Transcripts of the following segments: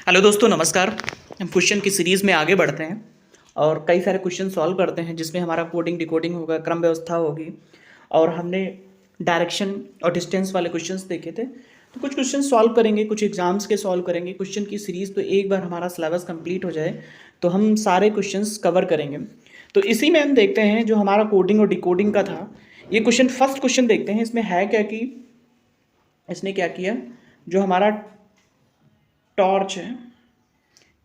Hello दोस्तों, नमस्कार। हम क्वेश्चन की सीरीज़ में आगे बढ़ते हैं और कई सारे क्वेश्चन सॉल्व करते हैं जिसमें हमारा कोडिंग डिकोडिंग होगा, क्रम व्यवस्था होगी। और हमने डायरेक्शन और डिस्टेंस वाले क्वेश्चंस देखे थे, तो कुछ क्वेश्चन सॉल्व करेंगे, कुछ एग्जाम्स के सॉल्व करेंगे। क्वेश्चन की सीरीज़ तो एक बार हमारा सिलेबस कंप्लीट हो जाए तो हम सारे क्वेश्चंस कवर करेंगे। तो इसी में हम देखते हैं जो हमारा कोडिंग और डिकोडिंग का था। ये क्वेश्चन फर्स्ट क्वेश्चन देखते हैं। इसमें है क्या कि इसने क्या किया, जो हमारा टॉर्च है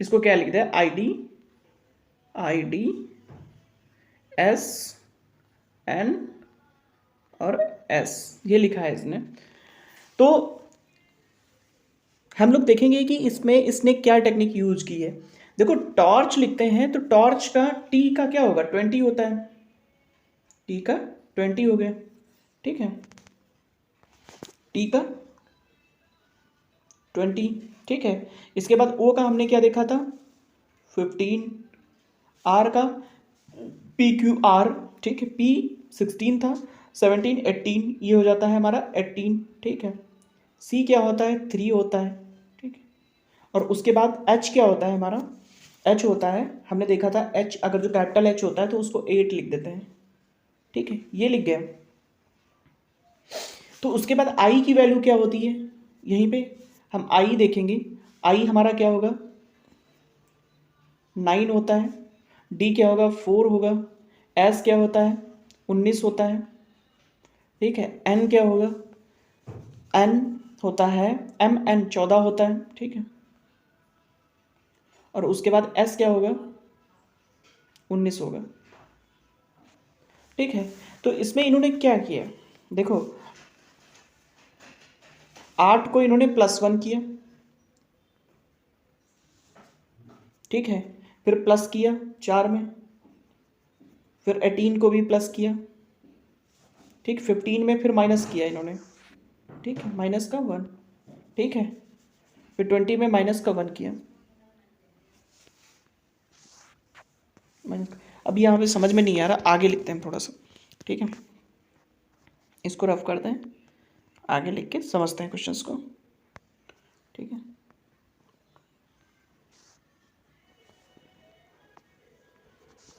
इसको क्या लिख दिया, आई डी एस एन और एस, ये लिखा है इसने। तो हम लोग देखेंगे कि इसमें इसने क्या टेक्निक यूज की है। देखो, टॉर्च लिखते हैं तो टॉर्च का टी का क्या होगा, 20 होता है। टी का 20 हो गया, ठीक है। टी का 20, ठीक है। इसके बाद ओ का हमने क्या देखा था, 15। आर का PQR, ठीक है। P 16 था, 17 18, ये हो जाता है हमारा 18, ठीक है। C क्या होता है, 3 होता है, ठीक है। और उसके बाद H क्या होता है हमारा, H होता है, हमने देखा था H अगर जो कैपिटल H होता है तो उसको 8 लिख देते हैं, ठीक है। ये लिख गया। तो उसके बाद I की वैल्यू क्या होती है, यहीं पे हम I देखेंगे। I हमारा क्या होगा, 9 होता है। D क्या होगा, 4 होगा। S क्या होता है, 19 होता है, ठीक है। N क्या होगा, N होता है, MN 14 होता है, ठीक है। और उसके बाद S क्या होगा, 19 होगा, ठीक है। तो इसमें इन्होंने क्या किया, देखो 8 को इन्होंने +1 किया, ठीक है। फिर प्लस किया 4 में, फिर 18 को भी प्लस किया, ठीक। 15 में फिर माइनस किया इन्होंने, ठीक है, माइनस का 1, ठीक है। फिर 20 में माइनस का 1 किया, माइनस। अब यहाँ पे समझ में नहीं आ रहा, आगे लिखते हैं थोड़ा सा, ठीक है। इसको रफ करते हैं, आगे लिख के समझते हैं क्वेश्चंस को, ठीक है।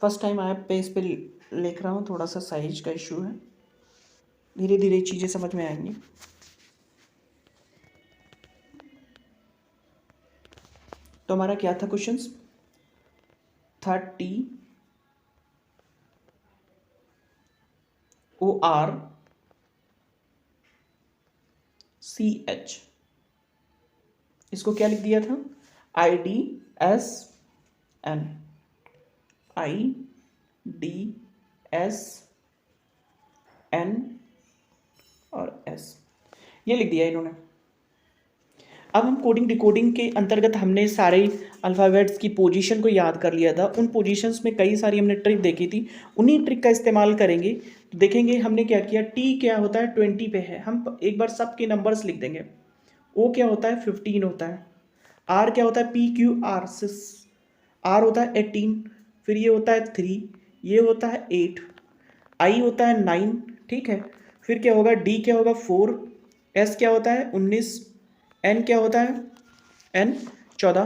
फर्स्ट टाइम आया पेज पे लिख रहा हूँ, थोड़ा सा साइज का इशू है, धीरे धीरे चीज़ें समझ में आएंगी। तो हमारा क्या था क्वेश्चंस, 30 ORCH, इसको क्या लिख दिया था, IDSN, IDSN और S, ये लिख दिया इन्होंने। अब हम कोडिंग डिकोडिंग के अंतर्गत हमने सारे अल्फ़ाबेट्स की पोजीशन को याद कर लिया था। उन पोजीशंस में कई सारी हमने ट्रिक देखी थी, उन्हीं ट्रिक का इस्तेमाल करेंगे। तो देखेंगे हमने क्या किया, टी क्या होता है, 20 पे है, हम एक बार सबके नंबर्स लिख देंगे। ओ क्या होता है, 15 होता है। आर क्या होता है, PQR, आर होता है 18, फिर ये होता है 3, ये होता है 8, आई होता है 9, ठीक है। फिर क्या होगा, डी क्या होगा 4, एस क्या होता है 19, एन क्या होता है, एन 14,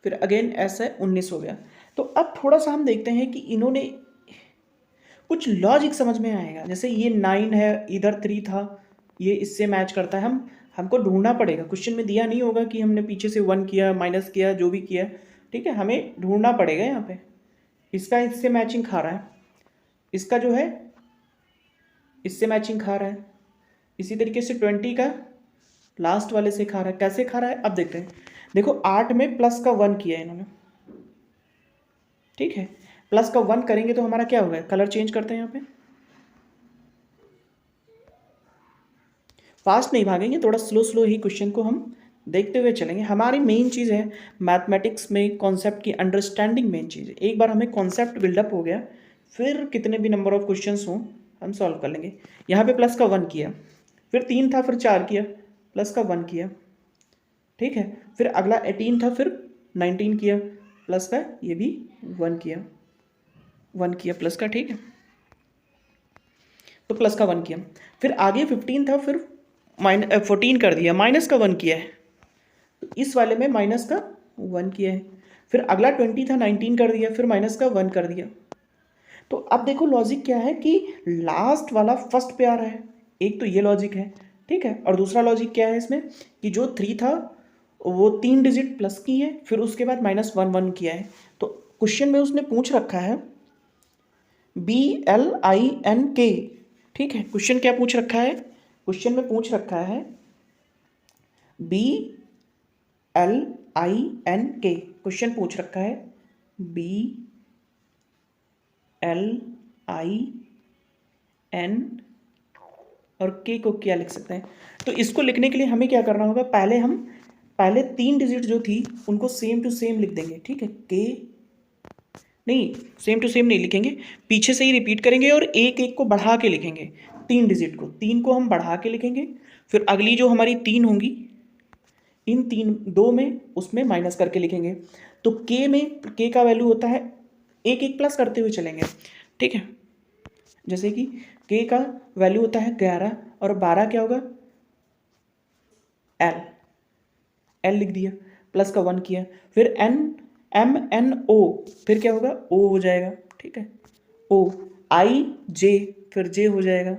फिर अगेन एस है 19 हो गया। तो अब थोड़ा सा हम देखते हैं कि इन्होंने कुछ लॉजिक समझ में आएगा। जैसे ये 9 है, इधर 3 था, ये इससे मैच करता है। हमको ढूंढना पड़ेगा, क्वेश्चन में दिया नहीं होगा कि हमने पीछे से 1 किया, माइनस किया, जो भी किया, ठीक है। हमें ढूंढना पड़ेगा यहाँ पे, इसका इससे मैचिंग खा रहा है, इसका जो है इससे मैचिंग खा रहा है, इसी तरीके से 20 का लास्ट वाले से खा रहा है। कैसे खा रहा है अब देखते हैं। देखो 8 में प्लस का 1 किया इन्होंने, ठीक है। प्लस का 1 करेंगे तो हमारा क्या होगा, कलर चेंज करते हैं यहाँ पे, फास्ट नहीं भागेंगे, थोड़ा स्लो स्लो ही क्वेश्चन को हम देखते हुए चलेंगे। हमारी मेन चीज़ है मैथमेटिक्स में कॉन्सेप्ट की अंडरस्टैंडिंग, मेन चीज़ है। एक बार हमें कॉन्सेप्ट बिल्डअप हो गया, फिर कितने भी नंबर ऑफ क्वेश्चंस हों हम सॉल्व कर लेंगे। यहाँ पे प्लस का 1 किया, फिर 3 था, फिर 4 किया, प्लस का 1 किया, ठीक है। फिर अगला 18 था, फिर 19 किया, प्लस का ये भी 1 किया, 1 किया प्लस का, ठीक है। तो प्लस का 1 किया, फिर आगे 15 था, फिर 14 कर दिया, माइनस का 1 किया है, तो इस वाले में माइनस का 1 किया है, फिर अगला 20 था 19 कर दिया, फिर माइनस का 1 कर दिया। तो अब देखो लॉजिक क्या है कि लास्ट वाला फर्स्ट पे आ रहा है, एक तो ये लॉजिक है, ठीक है। और दूसरा लॉजिक क्या है इसमें कि जो 3 था वो 3 डिजिट प्लस की है, फिर उसके बाद -1 किया है। तो क्वेश्चन में उसने पूछ रखा है BLINK, ठीक है। क्वेश्चन क्या पूछ रखा है, क्वेश्चन में पूछ रखा है BLINK, क्वेश्चन पूछ रखा है BLIN और K को क्या लिख सकते हैं। तो इसको लिखने के लिए हमें क्या करना होगा, पहले 3 डिजिट जो थी उनको सेम टू सेम लिख देंगे, ठीक है। K नहीं, सेम टू सेम नहीं लिखेंगे, पीछे से ही रिपीट करेंगे और एक एक को बढ़ा के लिखेंगे। 3 डिजिट को, 3 को हम बढ़ा के लिखेंगे, फिर अगली जो हमारी 3 होंगी इन 2 में उसमें माइनस करके लिखेंगे। तो K का वैल्यू होता है एक एक प्लस करते हुए चलेंगे, ठीक है। जैसे कि K का वैल्यू होता है 11 और 12 क्या होगा L लिख दिया, प्लस का 1 किया, फिर MNO, फिर क्या होगा O हो जाएगा, ठीक है। O IJ, फिर J हो जाएगा,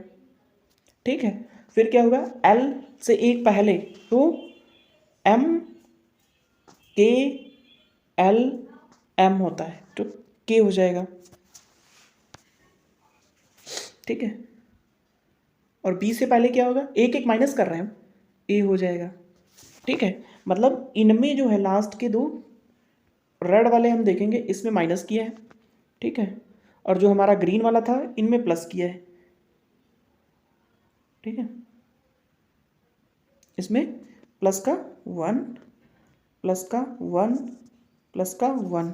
ठीक है। फिर क्या होगा L से एक पहले तो MKLM होता है, तो K हो जाएगा, ठीक है। और B से पहले क्या होगा, एक एक माइनस कर रहे हैं हम, A हो जाएगा, ठीक है। मतलब इनमें जो है लास्ट के 2 रेड वाले हम देखेंगे इसमें माइनस किया है, ठीक है। और जो हमारा ग्रीन वाला था इनमें प्लस किया है, ठीक है। इसमें प्लस का 1 प्लस का 1 प्लस का 1,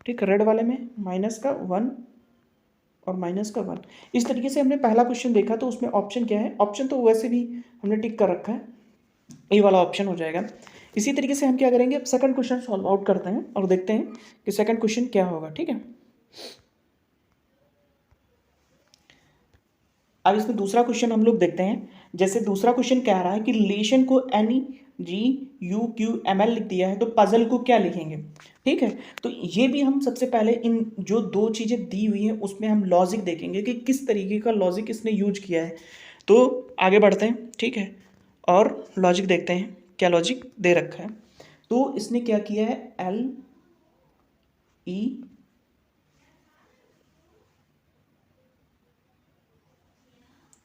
ठीक है। रेड वाले में माइनस का 1 और माइनस का 1। इस तरीके से हमने पहला क्वेश्चन देखा, तो उसमें ऑप्शन क्या है, ऑप्शन तो वैसे भी हमने टिक कर रखा है, ए वाला ऑप्शन हो जाएगा। इसी तरीके से हम क्या करेंगे, अब सेकंड क्वेश्चन सॉल्व आउट करते हैं और देखते हैं कि सेकंड क्वेश्चन क्या होगा, ठीक है। अब इसमें दूसरा क्वेश्चन हम लोग देखते हैं। जैसे दूसरा क्वेश्चन कह रहा है कि रिलेशन को NEGUQML लिख दिया है, तो पजल को क्या लिखेंगे, ठीक है। तो ये भी हम सबसे पहले इन जो 2 चीज़ें दी हुई हैं उसमें हम लॉजिक देखेंगे कि किस तरीके का लॉजिक इसने यूज किया है। तो आगे बढ़ते हैं, ठीक है, और लॉजिक देखते हैं क्या लॉजिक दे रखा है। तो इसने क्या किया है, LE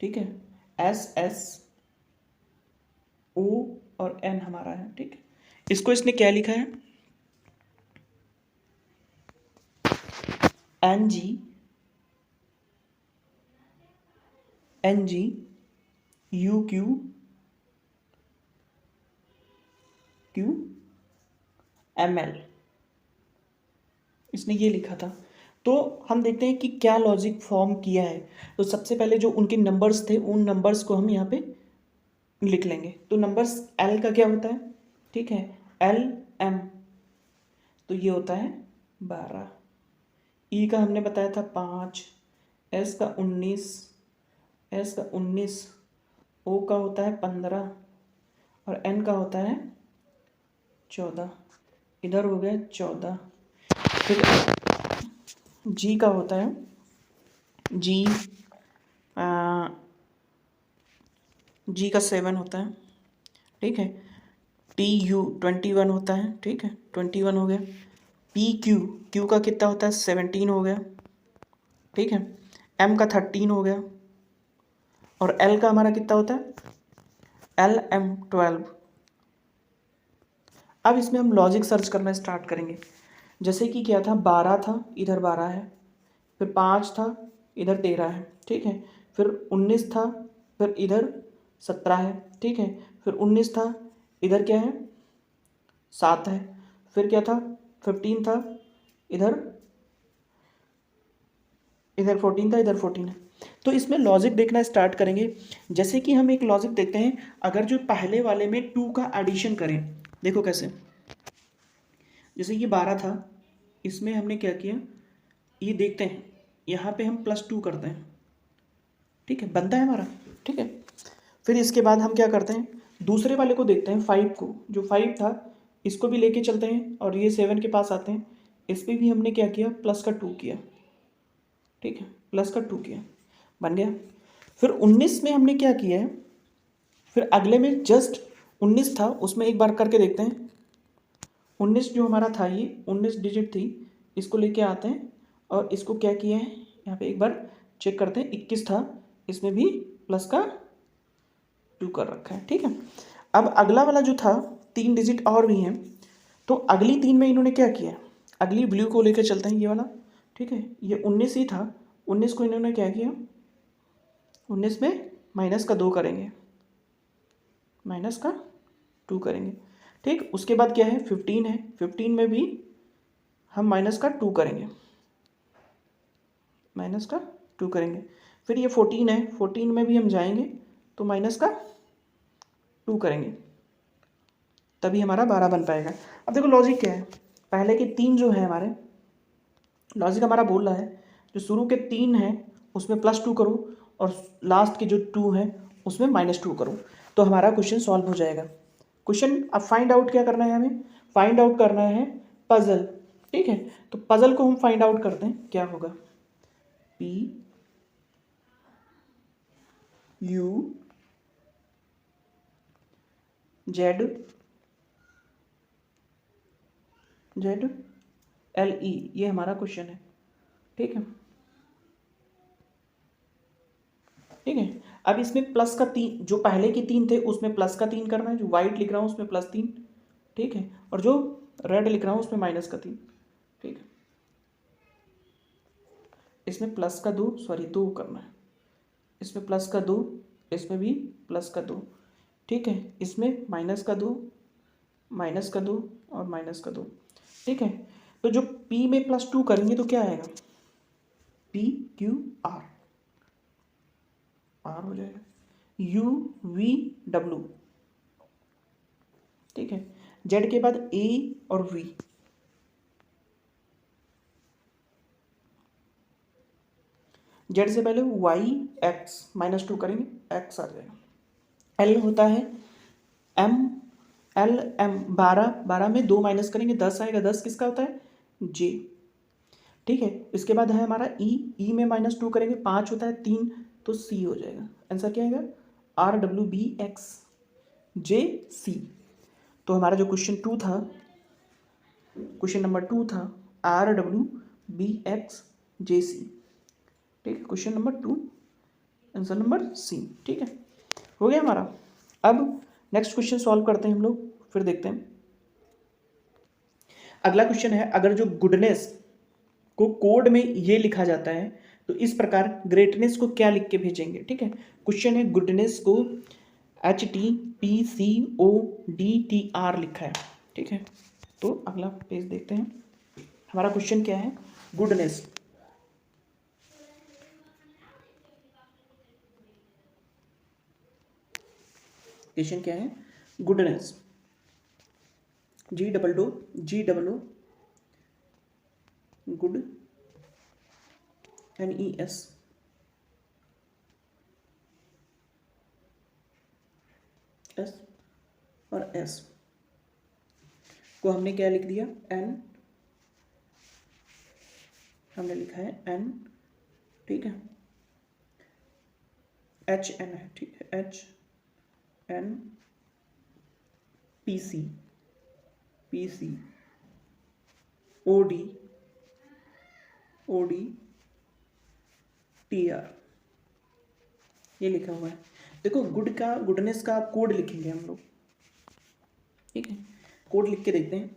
ठीक है, SSO और N हमारा है, ठीक है। इसको इसने क्या लिखा है, NGUQML, इसने ये लिखा था। तो हम देखते हैं कि क्या लॉजिक फॉर्म किया है। तो सबसे पहले जो उनके नंबर्स थे उन नंबर्स को हम यहाँ पे लिख लेंगे। तो नंबर्स L का क्या होता है, ठीक है, LM, तो ये होता है 12। E का हमने बताया था 5, S का 19, O का होता है 15 और N का होता है 14। इधर हो गया 14। फिर G का होता है G का 7 होता है, ठीक है। TU 21 होता है, ठीक है, 21 हो गया। Q का कितना होता है 17 हो गया, ठीक है। M का 13 हो गया और L का हमारा कितना होता है LM 12। अब इसमें हम लॉजिक सर्च करना स्टार्ट करेंगे। जैसे कि क्या था, 12 था, इधर 12 है, फिर 5 था, इधर 13 है, ठीक है। फिर 19 था, फिर इधर 17 है, ठीक है। फिर 19 था, इधर क्या है 7 है, फिर क्या था 15 था, इधर 14 था, इधर 14 है। तो इसमें लॉजिक देखना स्टार्ट करेंगे। जैसे कि हम एक लॉजिक देखते हैं, अगर जो पहले वाले में 2 का एडिशन करें, देखो कैसे। जैसे ये 12 था, इसमें हमने क्या किया, ये देखते हैं, यहाँ पे हम +2 करते हैं, ठीक है, बनता है हमारा, ठीक है। फिर इसके बाद हम क्या करते हैं, दूसरे वाले को देखते हैं 5 को, जो 5 था इसको भी लेके चलते हैं और ये 7 के पास आते हैं, इस पर भी हमने क्या किया, प्लस का 2 किया, ठीक है, प्लस का 2 किया, बन गया। फिर 19 में हमने क्या किया है, फिर अगले में जस्ट 19 था उसमें एक बार करके देखते हैं। 19 जो हमारा था, ये 19 डिजिट थी, इसको लेके आते हैं और इसको क्या किया है, यहाँ पे एक बार चेक करते हैं। 21 था, इसमें भी प्लस का 2 कर रखा है, ठीक है। अब अगला वाला जो था 3 डिजिट और भी हैं, तो अगली 3 में इन्होंने क्या किया, अगली ब्लू को लेकर चलते हैं, ये वाला, ठीक है। ये 19 ही था, 19 को इन्होंने क्या किया, 19 में माइनस का 2 करेंगे, माइनस का 2 करेंगे, ठीक। उसके बाद क्या है, 15 है, 15 में भी हम माइनस का 2 करेंगे, माइनस का 2 करेंगे। फिर ये 14 है, 14 में भी हम जाएंगे तो माइनस का 2 करेंगे, तभी हमारा 12 बन पाएगा। अब देखो लॉजिक क्या है, पहले के 3 जो है हमारे, लॉजिक हमारा बोल रहा है जो शुरू के 3 हैं उसमें +2 करो और लास्ट के जो 2 हैं उसमें -2 करो, तो हमारा क्वेश्चन सॉल्व हो जाएगा। क्वेश्चन अब फाइंड आउट क्या करना है, हमें फाइंड आउट करना है पजल, ठीक है। तो पजल को हम फाइंड आउट करते हैं, क्या होगा, PUZLE, ये हमारा क्वेश्चन है, ठीक है, ठीक है। अब इसमें प्लस का 3, जो पहले के 3 थे उसमें प्लस का 3 करना है, जो वाइट लिख रहा हूँ उसमें +3, ठीक है, और जो रेड लिख रहा हूँ उसमें -3, ठीक है। इसमें प्लस का 2, सॉरी 2 करना है, इसमें प्लस का 2, इसमें भी प्लस का 2, ठीक है। इसमें माइनस का 2, माइनस का 2 और माइनस का 2, ठीक है। तो जो P में +2 करेंगे तो क्या आएगा, PQR, R हो जाएगा, UVW, ठीक है। Z के बाद A और V, Z से पहले YX, -2 करेंगे, X आ जाएगा। L होता है MLM, 12 में 2 माइनस करेंगे 10 आएगा, 10 किसका होता है, J, ठीक है। इसके बाद है हमारा E में -2 करेंगे, 5 होता है, 3 तो C हो जाएगा। आंसर क्या आएगा, RWBXJC। तो हमारा जो क्वेश्चन 2 था, क्वेश्चन नंबर 2 था RWBXJC, ठीक है। Question number 2, answer number C, ठीक है, हो गया हमारा। अब नेक्स्ट क्वेश्चन सॉल्व करते हैं हम लोग, फिर देखते हैं। अगला क्वेश्चन है, अगर जो गुडनेस को कोड में ये लिखा जाता है तो इस प्रकार ग्रेटनेस को क्या लिख के भेजेंगे, ठीक है। क्वेश्चन है गुडनेस को HTPCODTR लिखा है, ठीक है। तो अगला पेज देखते हैं, हमारा क्वेश्चन क्या है, गुडनेस, क्वेश्चन क्या है, goodness, GOO good NES, S और S को हमने क्या लिख दिया, N, हमने लिखा है N, ठीक है, HN है, ठीक है, HN PC OD TR, ये लिखा हुआ है। देखो गुडनेस का कोड लिखेंगे हम लोग, ठीक है। कोड लिख के देखते हैं।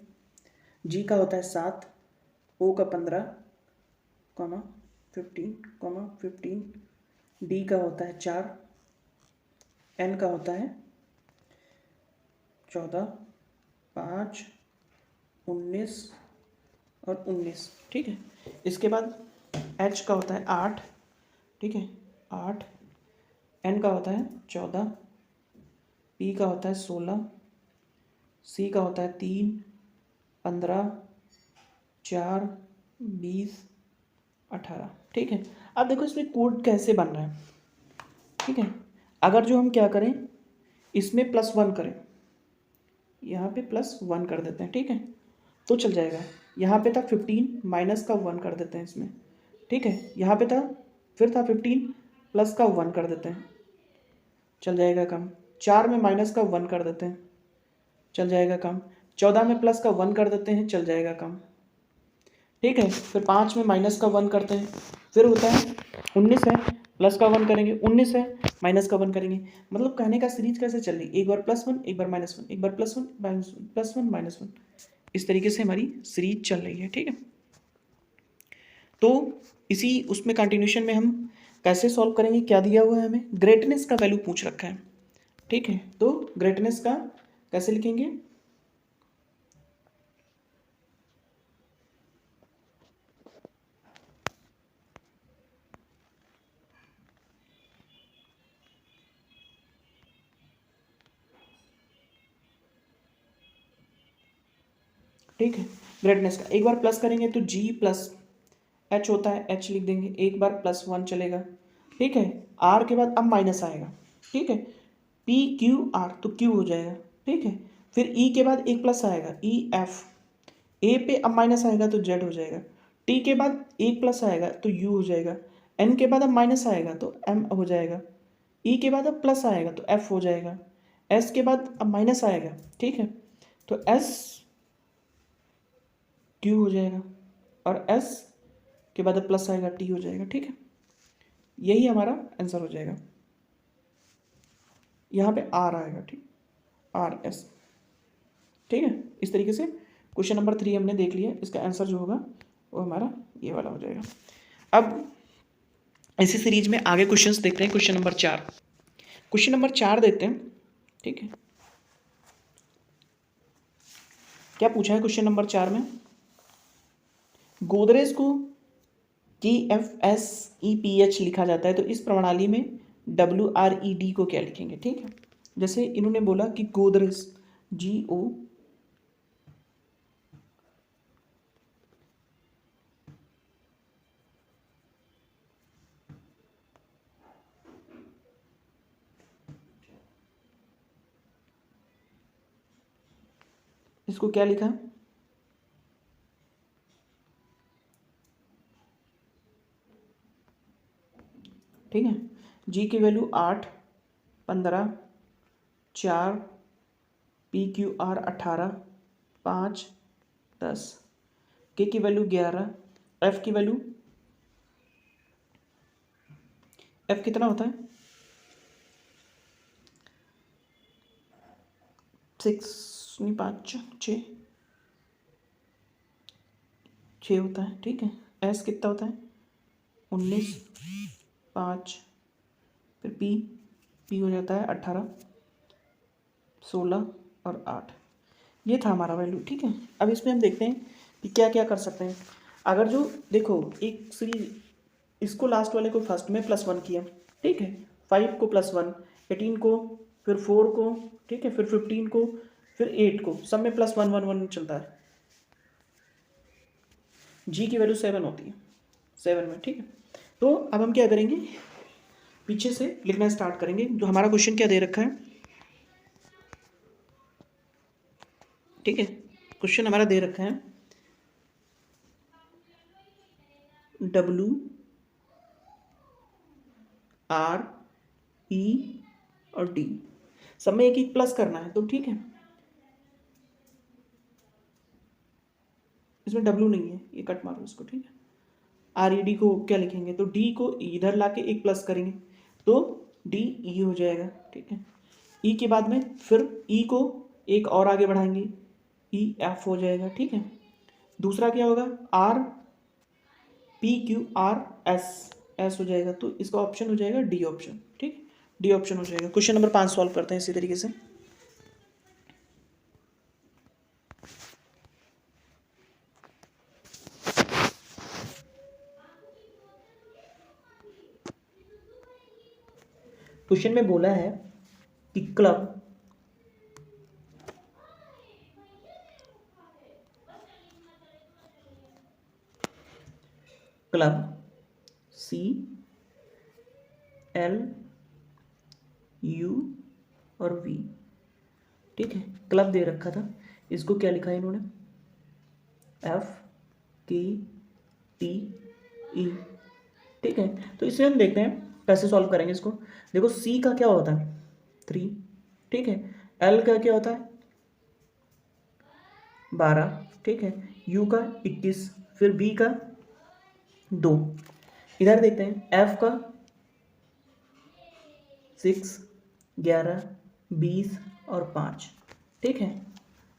G का होता है 7, O का 15, 15, D का होता है 4, N का होता है 14, 5, 19 और 19, ठीक है। इसके बाद H का होता है 8, ठीक है, 8, N का होता है 14, P का होता है 16, C का होता है 3, 15, 4, 20, 18, ठीक है। अब देखो इसमें कोड कैसे बन रहा है, ठीक है। अगर जो हम क्या करें, इसमें +1 करें, यहाँ पे +1 कर देते हैं, ठीक है, तो चल जाएगा। यहाँ पे था 15 माइनस का 1 कर देते हैं इसमें, ठीक है। यहाँ पे था, फिर था 15 प्लस का 1 कर देते हैं, चल जाएगा काम। 4 में माइनस का 1 कर देते हैं, चल जाएगा काम। 14 में प्लस का 1 कर देते हैं, चल जाएगा काम, ठीक है। फिर 5 में माइनस का 1 करते हैं, फिर होता है 19 है, प्लस का 1 करेंगे, 19 है, माइनस का 1 करेंगे। मतलब कहने का सीरीज कैसे चल रही, एक बार +1, एक बार -1, एक बार +1 -1, +1 -1, इस तरीके से हमारी सीरीज चल रही है, ठीक है। तो इसी उसमें कंटिन्यूशन में हम कैसे सॉल्व करेंगे, क्या दिया हुआ है हमें, ग्रेटनेस का वैल्यू पूछ रखा है, ठीक है। तो ग्रेटनेस का कैसे लिखेंगे, ठीक है। ग्रेटनेस का एक बार प्लस करेंगे तो G प्लस H होता है, H लिख देंगे, एक बार +1 चलेगा, ठीक है। R के बाद अब माइनस आएगा, ठीक है, PQR तो Q हो जाएगा, ठीक है। फिर E के बाद एक प्लस आएगा, EF, A पे अब माइनस आएगा तो Z हो जाएगा, T के बाद एक प्लस आएगा तो U हो जाएगा, N के बाद अब माइनस आएगा तो M हो जाएगा, E के बाद अब प्लस आएगा तो F हो जाएगा, S के बाद अब माइनस आएगा, ठीक है, तो S Q हो जाएगा, और S के बाद अब प्लस आएगा T हो जाएगा, ठीक है। यही हमारा आंसर हो जाएगा। यहाँ पे R आएगा, ठीक, RS, ठीक है। इस तरीके से क्वेश्चन नंबर 3 हमने देख लिया, इसका आंसर जो होगा वो हमारा ये वाला हो जाएगा। अब इसी सीरीज में आगे क्वेश्चंस देखते हैं। क्वेश्चन नंबर 4, क्वेश्चन नंबर 4 देखते हैं, ठीक है। क्या पूछा है क्वेश्चन नंबर 4 में, गोदरेज को GFSEPH लिखा जाता है, तो इस प्रणाली में WRED को क्या लिखेंगे, ठीक है। जैसे इन्होंने बोला कि गोदरेज GO इसको क्या लिखा, ठीक है। G की वैल्यू 8, 15, 4, PQR 18, 5, 10, K की वैल्यू 11, F की वैल्यू, F कितना होता है 6 नहीं 5 6 होता है, ठीक है। S कितना होता है 19, 5, फिर P हो जाता है 18, 16 और 8, ये था हमारा वैल्यू, ठीक है। अब इसमें हम देखते हैं कि क्या क्या कर सकते हैं। अगर जो देखो एक सीरीज, इसको लास्ट वाले को फर्स्ट में +1 किया, ठीक है, 5 को +1, 18 को, फिर 4 को, ठीक है, फिर 15 को, फिर 8 को, सब में +1 1 1 चलता है। G की वैल्यू 7 होती है, 7 में, ठीक है। तो अब हम क्या करेंगे, पीछे से लिखना स्टार्ट करेंगे। जो हमारा क्वेश्चन क्या दे रखा है, ठीक है, क्वेश्चन हमारा दे रखा है WRE और D, सब में एक एक प्लस करना है, तो ठीक है, इसमें W नहीं है, ये कट मारो इसको, ठीक है। RED को क्या लिखेंगे, तो D को इधर लाके एक प्लस करेंगे तो DE हो जाएगा, ठीक है। E के बाद में फिर E को एक और आगे बढ़ाएंगे, EF हो जाएगा, ठीक है। दूसरा क्या होगा, RPQRS हो जाएगा, तो इसका ऑप्शन हो जाएगा D ऑप्शन, ठीक, D ऑप्शन हो जाएगा। क्वेश्चन नंबर 5 सॉल्व करते हैं इसी तरीके से। क्वेश्चन में बोला है कि क्लब CLU और V, ठीक है। क्लब दे रखा था, इसको क्या लिखा है इन्होंने, FKTE, ठीक है। तो इसमें हम देखते हैं कैसे सॉल्व करेंगे इसको। देखो C का क्या होता है 3, ठीक है। L का क्या होता है 12, ठीक है। U का 21, फिर B का 2। इधर देखते हैं F का 6, 11, 20 और 5, ठीक है।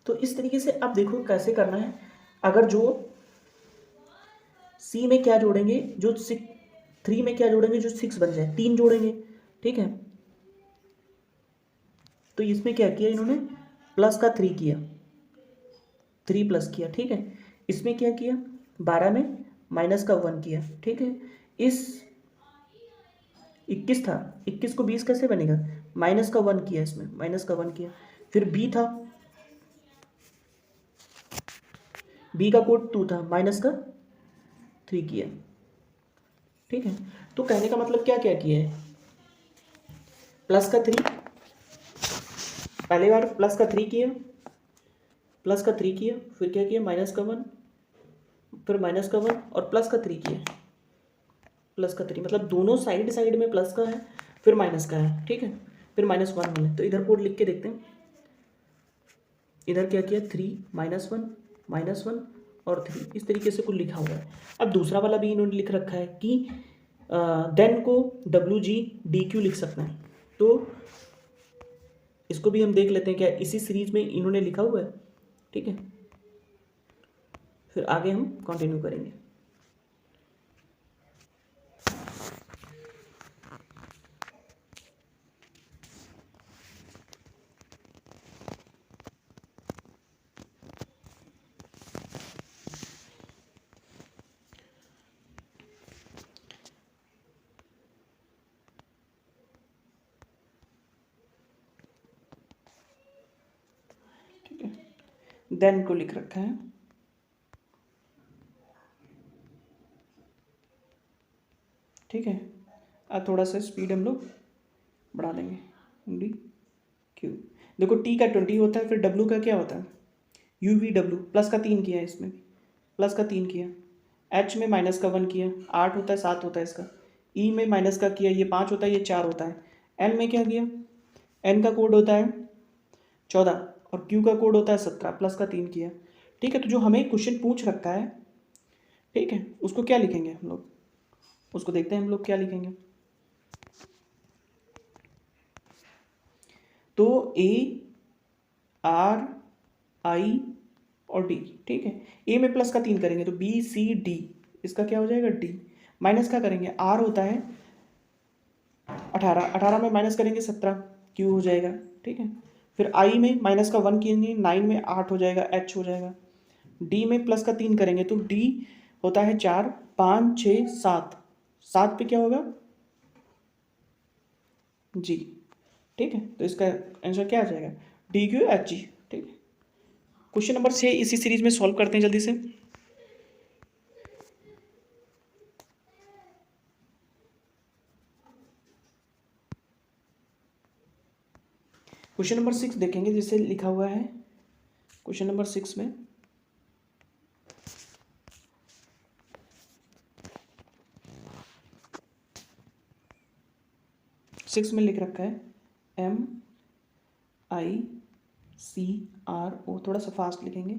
तो इस तरीके से अब देखो कैसे करना है। अगर जो C में क्या जोड़ेंगे, जो 3 में क्या जोड़ेंगे, जो 6 बन जाए, 3 जोड़ेंगे, ठीक है। तो इसमें क्या किया इन्होंने, प्लस का 3 किया, 3 प्लस किया, ठीक है। इसमें क्या किया, 12 में माइनस का 1 किया, ठीक है। इस 21 था, 21 को 20 कैसे बनेगा, माइनस का 1 किया, इसमें माइनस का 1 किया। फिर B था, B का कोड 2 था, माइनस का 3 किया, ठीक है। तो कहने का मतलब क्या क्या किया है, प्लस का 3, पहली बार प्लस का 3 किया, प्लस का 3 किया, फिर क्या किया, माइनस का 1, फिर माइनस का 1 और प्लस का 3 किया, प्लस का 3, मतलब दोनों साइड साइड में प्लस का है, फिर माइनस का है, ठीक है। फिर -1 है, तो इधर कोड लिख के देखते हैं। इधर क्या किया, 3 -1 और 3, इस तरीके से कुछ लिखा हुआ है। अब दूसरा वाला भी इन्होंने लिख रखा है कि देन को WGDQ लिख सकते हैं। तो इसको भी हम देख लेते हैं क्या इसी सीरीज में इन्होंने लिखा हुआ है, ठीक है। फिर आगे हम कंटिन्यू करेंगे। ठीक है, देन को लिख रखा है, ठीक है। अब थोड़ा सा स्पीड हम लोग बढ़ा देंगे। DQ, देखो T का 20 होता है, फिर W का क्या होता है, UVW, प्लस का 3 किया है, इसमें प्लस का 3 किया, H में माइनस का 1 किया, 8 होता है, 7 होता है इसका। E में माइनस का किया, ये 5 होता है, ये 4 होता है। N में क्या किया, N का कोड होता है 14 और Q का कोड होता है 17, प्लस का 3 किया, ठीक है। तो जो हमें क्वेश्चन पूछ रखा है, ठीक है, उसको क्या लिखेंगे हम लोग, उसको देखते हैं हम लोग क्या लिखेंगे। तो A, R, I और D, ठीक है। A में प्लस का 3 करेंगे तो B C D, इसका क्या हो जाएगा D। माइनस का करेंगे, R होता है 18, 18 में माइनस करेंगे 17, Q हो जाएगा, ठीक है। फिर I में माइनस का 1 किएंगे, 9 में 8 हो जाएगा, H हो जाएगा। D में प्लस का 3 करेंगे तो D होता है 4, 5, 6, 7, 7 पे क्या होगा G, ठीक है। तो इसका आंसर क्या आ जाएगा, DQHG, ठीक है। क्वेश्चन नंबर 6 इसी सीरीज में सॉल्व करते हैं जल्दी से। क्वेश्चन नंबर 6 देखेंगे, जिससे लिखा हुआ है क्वेश्चन नंबर 6 में, लिख रखा है MICRO, थोड़ा सा फास्ट लिखेंगे,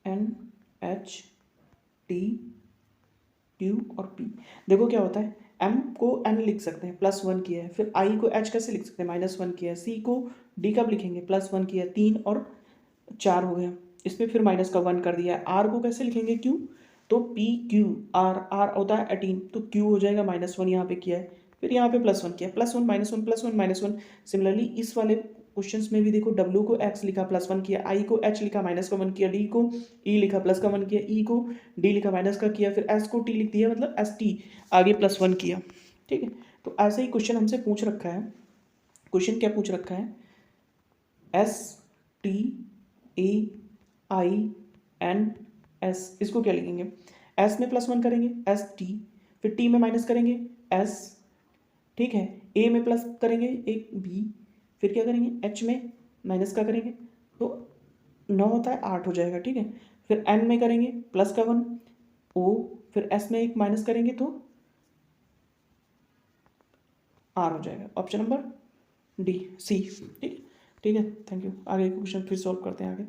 NHTQ और P। देखो क्या होता है, M को N लिख सकते हैं, +1 किया है, फिर I को H कैसे लिख सकते हैं, -1 किया है, C को D कब लिखेंगे, +1 किया है, 3 और 4 हो गया, इसमें फिर माइनस का 1 कर दिया है। R को कैसे लिखेंगे, Q, तो PQR होता है 18, तो Q हो जाएगा -1, यहाँ पे किया है, फिर यहाँ पे +1 किया, +1 -1 +1 -1। सिमिलरली इस वाले क्वेश्चंस में भी देखो, W को X लिखा, +1 किया, I को H लिखा, माइनस का 1 किया, D को E लिखा, प्लस का 1 किया, E को D लिखा, माइनस का किया, फिर S को T लिख दिया, मतलब ST आगे +1 किया, ठीक है। तो ऐसे ही क्वेश्चन हमसे पूछ रखा है, क्वेश्चन क्या पूछ रखा है, STAINS, इसको क्या लिखेंगे, S में +1 करेंगे ST, फिर T में माइनस करेंगे S, ठीक है। A में प्लस करेंगे एक B, फिर क्या करेंगे, एच में माइनस का करेंगे तो 9 होता है 8 हो जाएगा, ठीक है। फिर एन में करेंगे प्लस का 1 ओ, फिर एस में एक माइनस करेंगे तो आर हो जाएगा। ऑप्शन नंबर डी सी, ठीक है। ठीक है, थैंक यू। आगे क्वेश्चन फिर सॉल्व करते हैं आगे।